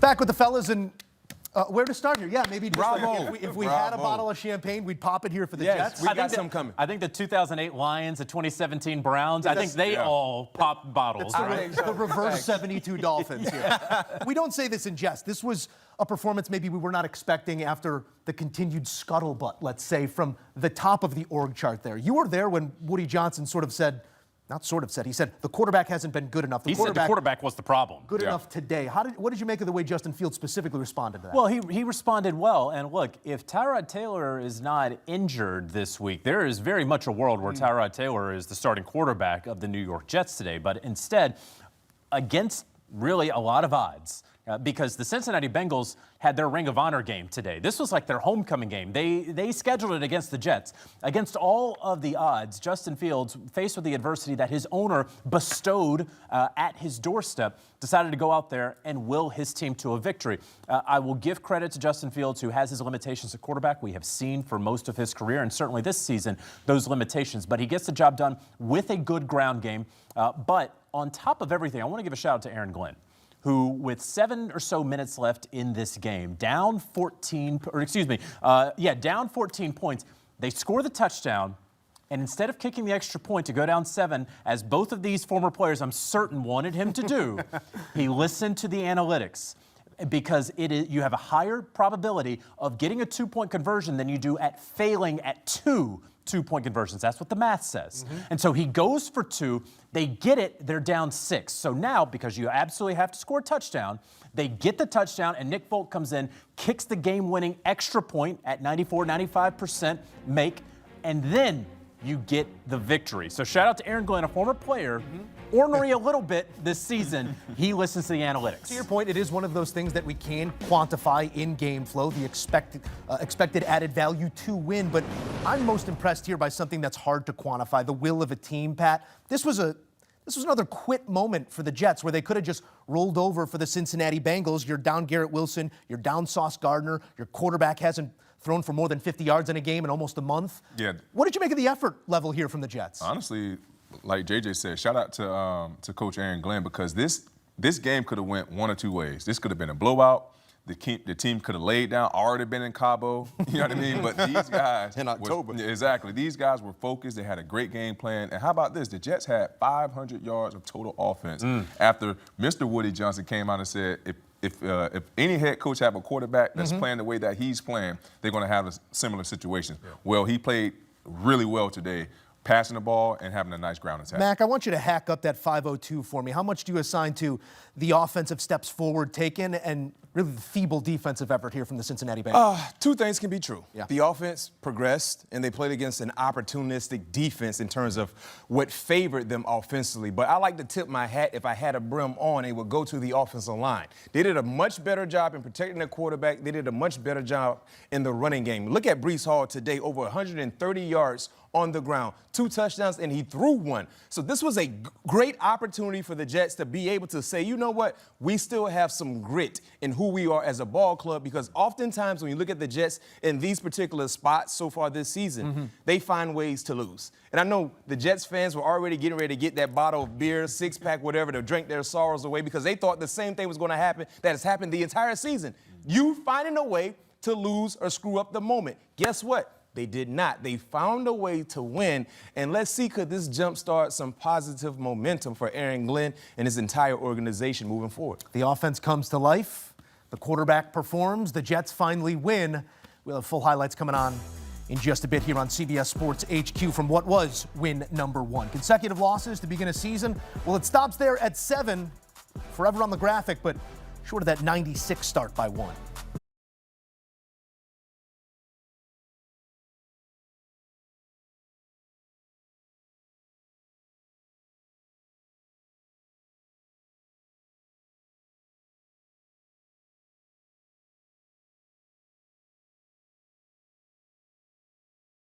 Back with the fellas, and where to start here? Yeah, maybe just Bravo. if we had a bottle of champagne, we'd pop it here for the Jets. We got some coming. I think the 2008 Lions, the 2017 Browns, I think they all popped bottles. It's the reverse 72 Dolphins here. We don't say this in jest. This was a performance maybe we were not expecting after the continued scuttlebutt, let's say, from the top of the org chart there. You were there when Woody Johnson he said the quarterback hasn't been good enough. He said the quarterback was the problem. Good enough today. What did you make of the way Justin Fields specifically responded to that? Well, he responded well. And look, if Tyrod Taylor is not injured this week, there is very much a world where Tyrod Taylor is the starting quarterback of the New York Jets today. But instead, against really a lot of odds, because the Cincinnati Bengals had their Ring of Honor game today. This was like their homecoming game. They scheduled it against the Jets. Against all of the odds, Justin Fields, faced with the adversity that his owner bestowed at his doorstep, decided to go out there and will his team to a victory. I will give credit to Justin Fields, who has his limitations at quarterback. We have seen for most of his career, and certainly this season, those limitations. But he gets the job done with a good ground game. But on top of everything, I want to give a shout out to Aaron Glenn, who, with 7 or so minutes left in this game, down 14 points, they score the touchdown, and instead of kicking the extra point to go down 7, as both of these former players, I'm certain, wanted him to do, he listened to the analytics. Because you have a higher probability of getting a 2-point conversion than you do at failing at 2-point conversions. That's what the math says. And so he goes for 2. They get it. They're down 6. So now, because you absolutely have to score a touchdown, they get the touchdown, and Nick Folk comes in, kicks the game-winning extra point at 95% make, and then you get the victory. So shout out to Aaron Glenn, a former player, ornery a little bit this season. He listens to the analytics. To your point, it is one of those things that we can quantify in game flow, the expected added value to win. But I'm most impressed here by something that's hard to quantify, the will of a team, Pat. This was another quit moment for the Jets where they could have just rolled over for the Cincinnati Bengals. You're down Garrett Wilson, you're down Sauce Gardner, your quarterback hasn't thrown for more than 50 yards in a game in almost a month. Yeah. What did you make of the effort level here from the Jets? Honestly, like JJ said, shout out to Coach Aaron Glenn, because this game could have went one or two ways. This could have been a blowout. The team could have laid down, already been in Cabo. You know what I mean? But these guys in October. Exactly. These guys were focused. They had a great game plan. And how about this? The Jets had 500 yards of total offense after Mr. Woody Johnson came out and said, if any head coach have a quarterback that's playing the way that he's playing, they're going to have a similar situation. Yeah. Well, he played really well today, passing the ball and having a nice ground attack. Mac, I want you to hack up that 502 for me. How much do you assign to the offensive steps forward taken and really the feeble defensive effort here from the Cincinnati Bengals? Two things can be true. Yeah. The offense progressed, and they played against an opportunistic defense in terms of what favored them offensively. But I like to tip my hat, if I had a brim on, it would go to the offensive line. They did a much better job in protecting their quarterback. They did a much better job in the running game. Look at Breece Hall today, over 130 yards on the ground, 2 touchdowns, and he threw 1. So this was a great opportunity for the Jets to be able to say, you know what, we still have some grit in who we are as a ball club, because oftentimes when you look at the Jets in these particular spots so far this season, they find ways to lose. And I know the Jets fans were already getting ready to get that bottle of beer, 6-pack, whatever, to drink their sorrows away, because they thought the same thing was going to happen that has happened the entire season. You finding a way to lose or screw up the moment. Guess what? They did not. They found a way to win. And let's see, could this jumpstart some positive momentum for Aaron Glenn and his entire organization moving forward? The offense comes to life. The quarterback performs. The Jets finally win. We'll have full highlights coming on in just a bit here on CBS Sports HQ from what was win number 1. Consecutive losses to begin a season. Well, it stops there at 7, forever on the graphic, but short of that 96 start by 1.